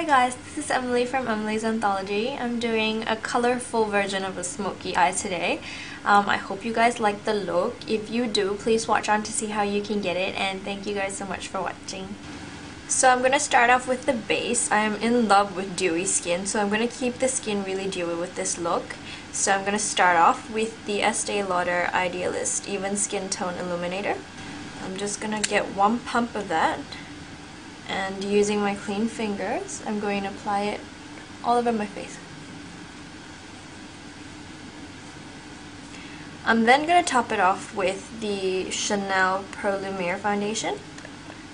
Hi guys, this is Emily from Emily's Anthology. I'm doing a colorful version of a smoky eye today. I hope you guys like the look. If you do, please watch on to see how you can get it, and thank you guys so much for watching. So I'm going to start off with the base. I am in love with dewy skin, so I'm going to keep the skin really dewy with this look. So I'm going to start off with the Estée Lauder Idealist Even Skin Tone Illuminator. I'm just going to get one pump of that. And using my clean fingers, I'm going to apply it all over my face. I'm then going to top it off with the Chanel Pro Lumiere foundation.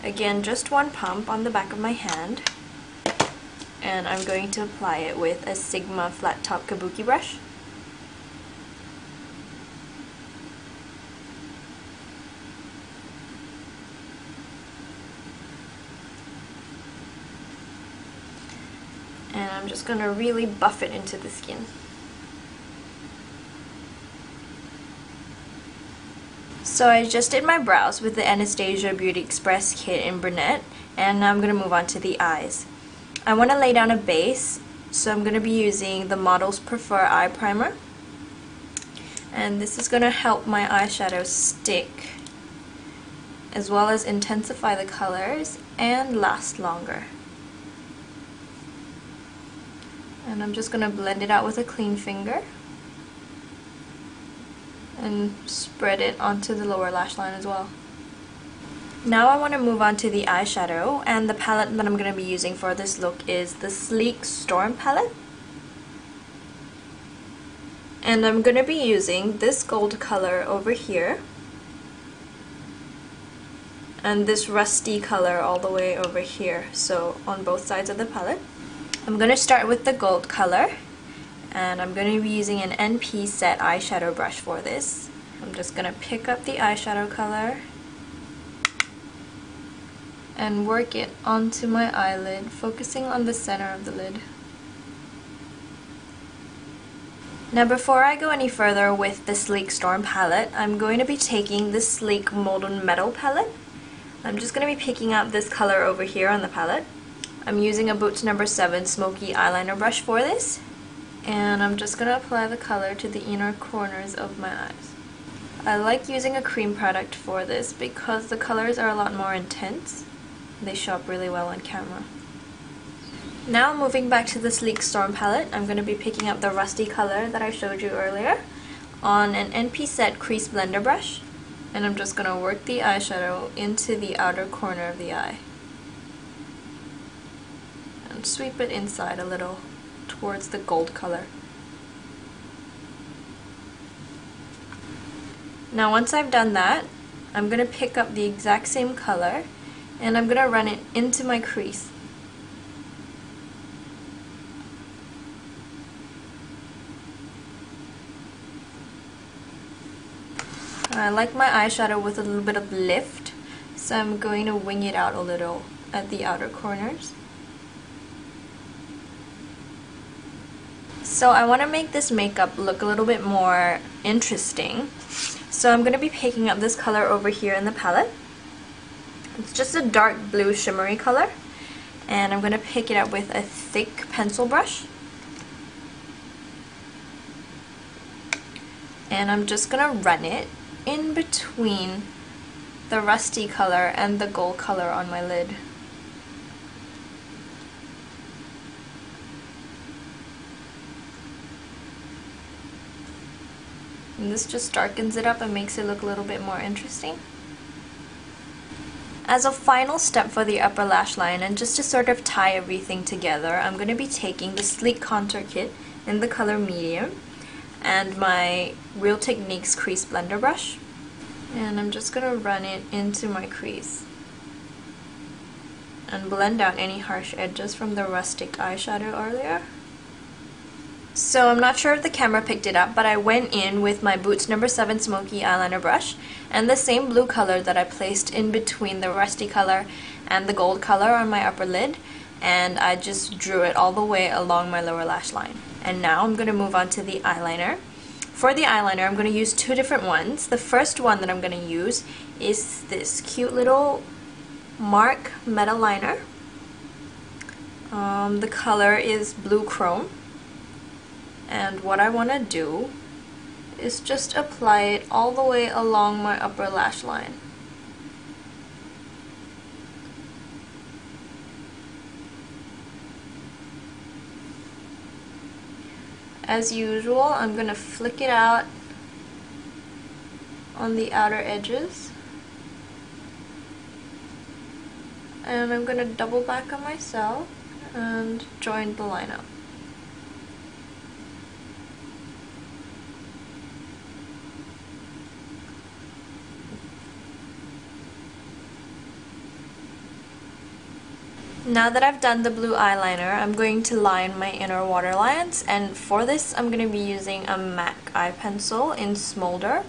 Again, just one pump on the back of my hand. And I'm going to apply it with a Sigma flat top kabuki brush. And I'm just going to really buff it into the skin. So I just did my brows with the Anastasia Beauty Express kit in Brunette, and now I'm going to move on to the eyes. I want to lay down a base, so I'm going to be using the Models Prefer Eye Primer. And this is going to help my eyeshadow stick, as well as intensify the colors and last longer. And I'm just going to blend it out with a clean finger and spread it onto the lower lash line as well. Now I want to move on to the eyeshadow, and the palette that I'm going to be using for this look is the Sleek Storm palette. And I'm going to be using this gold color over here and this rusty color all the way over here, so on both sides of the palette. I'm going to start with the gold color, and I'm going to be using an NP set eyeshadow brush for this. I'm just going to pick up the eyeshadow color and work it onto my eyelid, focusing on the center of the lid. Now before I go any further with the Sleek Storm palette, I'm going to be taking the Sleek Molten Metal palette. I'm just going to be picking up this color over here on the palette. I'm using a Boots No. 7 Smoky eyeliner brush for this, and I'm just going to apply the color to the inner corners of my eyes. I like using a cream product for this because the colors are a lot more intense. They show up really well on camera. Now moving back to the Sleek Storm palette, I'm going to be picking up the rusty color that I showed you earlier on an NP set crease blender brush, and I'm just going to work the eyeshadow into the outer corner of the eye. And sweep it inside a little towards the gold color. Now once I've done that, I'm going to pick up the exact same color and I'm going to run it into my crease. I like my eyeshadow with a little bit of lift, so I'm going to wing it out a little at the outer corners. So I want to make this makeup look a little bit more interesting. So I'm going to be picking up this color over here in the palette. It's just a dark blue shimmery color. And I'm going to pick it up with a thick pencil brush. And I'm just going to run it in between the rusty color and the gold color on my lid. And this just darkens it up and makes it look a little bit more interesting. As a final step for the upper lash line, and just to sort of tie everything together, I'm going to be taking the Sleek Contour Kit in the color medium and my Real Techniques crease blender brush. And I'm just going to run it into my crease and blend out any harsh edges from the rustic eyeshadow earlier. So I'm not sure if the camera picked it up, but I went in with my Boots No. 7 Smoky eyeliner brush and the same blue color that I placed in between the rusty color and the gold color on my upper lid, and I just drew it all the way along my lower lash line. And now I'm going to move on to the eyeliner. For the eyeliner, I'm going to use two different ones. The first one that I'm going to use is this cute little Mark Metalliner. The color is Blue Chrome, and what I want to do is just apply it all the way along my upper lash line. As usual, I'm going to flick it out on the outer edges, and I'm going to double back on myself and join the line up. Now that I've done the blue eyeliner, I'm going to line my inner waterlines, and for this I'm going to be using a MAC eye pencil in Smolder.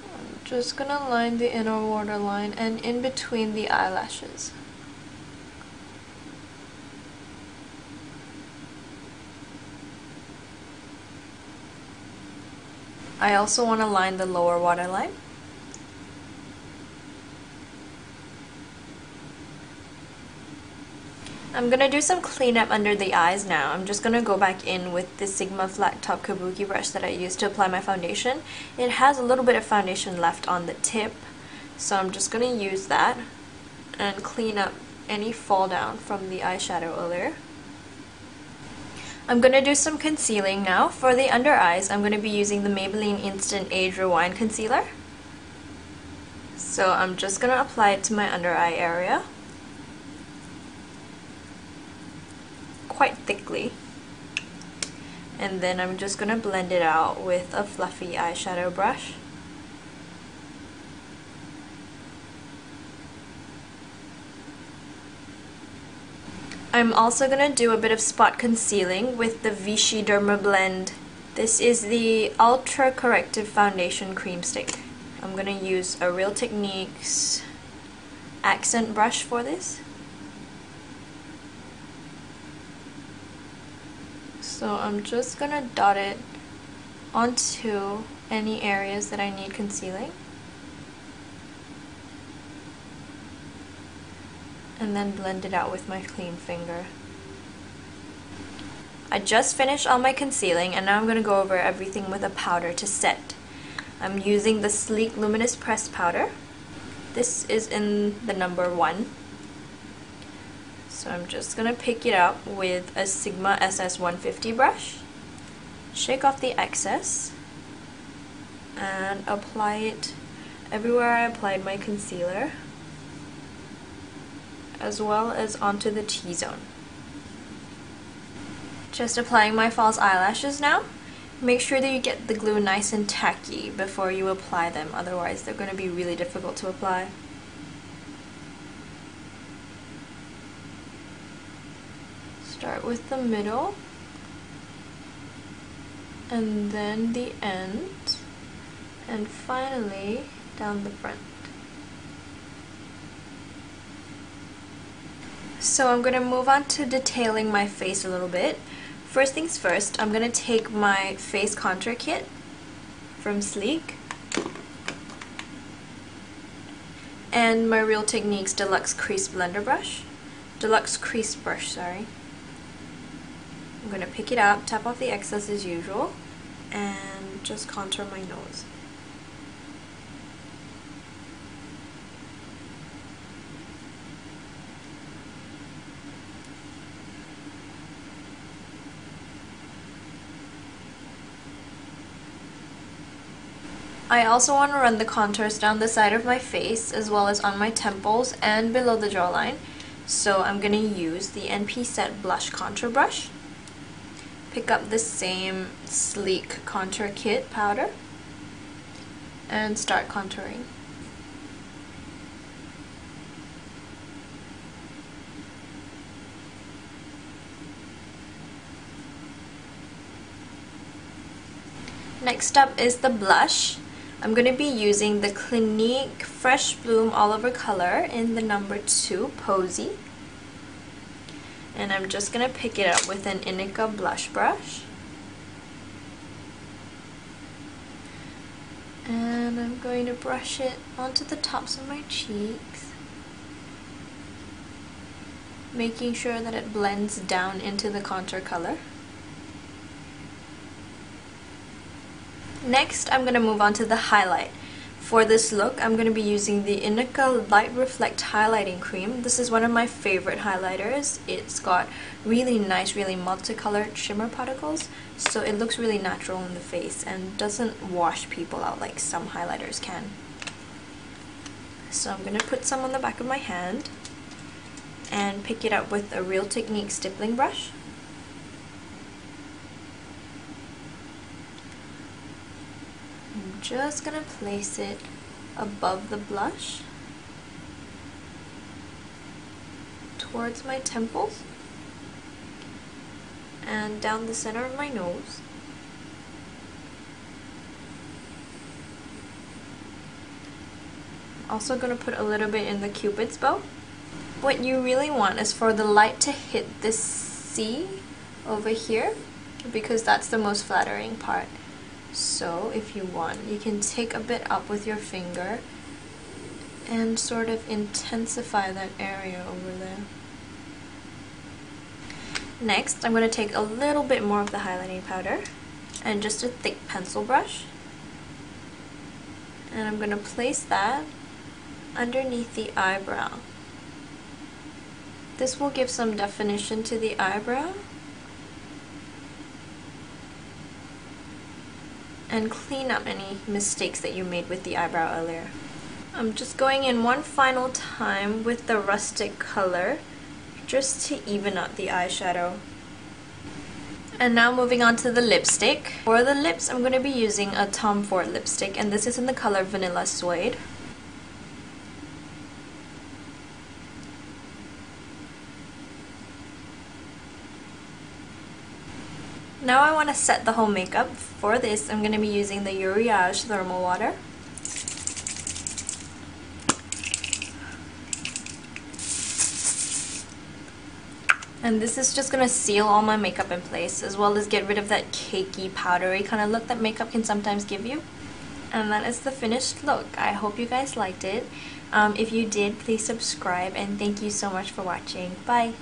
I'm just going to line the inner waterline and in between the eyelashes. I also want to line the lower waterline. I'm going to do some cleanup under the eyes now. I'm just going to go back in with the Sigma flat top kabuki brush that I used to apply my foundation. It has a little bit of foundation left on the tip, so I'm just going to use that and clean up any fall down from the eyeshadow earlier. I'm going to do some concealing now. For the under eyes, I'm going to be using the Maybelline Instant Age Rewind Concealer. So I'm just going to apply it to my under eye area, quite thickly, and then I'm just going to blend it out with a fluffy eyeshadow brush. I'm also going to do a bit of spot concealing with the Vichy Dermablend. This is the Ultra Corrective Foundation Cream Stick. I'm going to use a Real Techniques accent brush for this. So I'm just going to dot it onto any areas that I need concealing, and then blend it out with my clean finger. I just finished all my concealing, and now I'm going to go over everything with a powder to set. I'm using the Sleek Luminous Pressed Powder. This is in the number 1. So I'm just going to pick it up with a Sigma SS150 brush, shake off the excess, and apply it everywhere I applied my concealer, as well as onto the T-zone. Just applying my false eyelashes now. Make sure that you get the glue nice and tacky before you apply them, otherwise they're going to be really difficult to apply. Start with the middle, and then the end, and finally down the front. So I'm going to move on to detailing my face a little bit. First things first, I'm going to take my face contour kit from Sleek and my Real Techniques Deluxe Crease Brush. I'm going to pick it up, tap off the excess as usual, and just contour my nose. I also want to run the contours down the side of my face as well as on my temples and below the jawline. So I'm going to use the NP Set Blush Contour Brush. Pick up the same Sleek Contour Kit powder and start contouring. Next up is the blush. I'm going to be using the Clinique Fresh Bloom All Over color in the number 2 Posy. And I'm just going to pick it up with an INIKA blush brush. And I'm going to brush it onto the tops of my cheeks, making sure that it blends down into the contour color. Next, I'm going to move on to the highlight. For this look, I'm going to be using the INIKA Light Reflect Highlighting Cream. This is one of my favorite highlighters. It's got really nice, really multicolored shimmer particles, so it looks really natural in the face and doesn't wash people out like some highlighters can. So I'm going to put some on the back of my hand and pick it up with a Real Technique stippling brush. I'm just going to place it above the blush towards my temples and down the center of my nose. I'm also going to put a little bit in the Cupid's bow. What you really want is for the light to hit this C over here, because that's the most flattering part. So if you want, you can take a bit up with your finger and sort of intensify that area over there. Next, I'm going to take a little bit more of the highlighting powder and just a thick pencil brush, and I'm going to place that underneath the eyebrow. This will give some definition to the eyebrow and clean up any mistakes that you made with the eyebrow earlier. I'm just going in one final time with the rustic color just to even out the eyeshadow. And now moving on to the lipstick. For the lips, I'm going to be using a Tom Ford lipstick, and this is in the color Vanilla Suede. Now I want to set the whole makeup. For this, I'm going to be using the Uriage Thermal Water. And this is just going to seal all my makeup in place, as well as get rid of that cakey, powdery kind of look that makeup can sometimes give you. And that is the finished look. I hope you guys liked it. If you did, please subscribe, and thank you so much for watching. Bye!